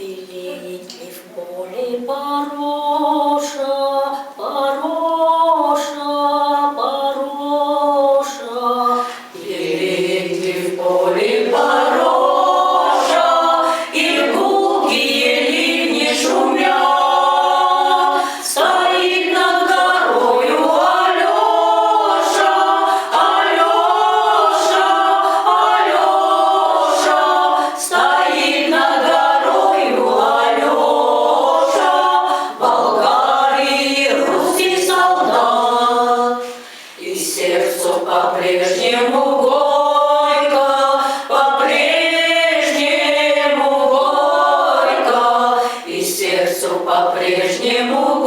Белеет ли в поле пороша, пороша, пороша? Белеет ли в поле пороша, и гулкие ливни шумят? Стоит над горою Алеша, Алеша, Алеша, стоит над горою Алеша, Болгарии русский солдат. И сердцу по-прежнему горько, по-прежнему горько, и сердцу по-прежнему